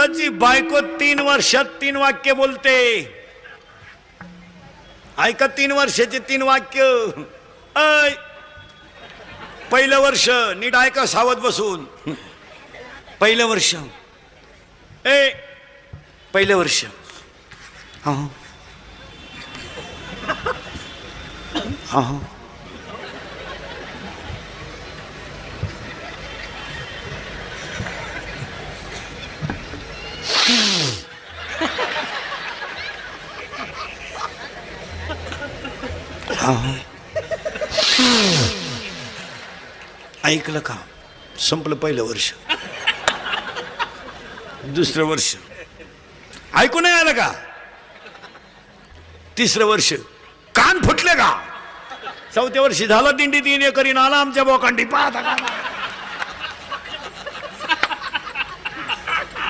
माझी बायको 3 वर्षात 3 वाक्य बोलते. ऐका 3 वर्षाचे 3 वाक्य. ऐ पहिलं वर्ष नीट ऐका सावध बसून. पहिलं वर्ष पहिलं वर्ष हा हा ऐकलं का? संपलं पहिलं वर्ष. दुसरं वर्ष ऐकू नाही आलं का? तिसरं वर्ष कान फुटले का? चौथ्या वर्षी झालं दिंडी 3 एकरी आला आमच्या बोकांडी पाहता का?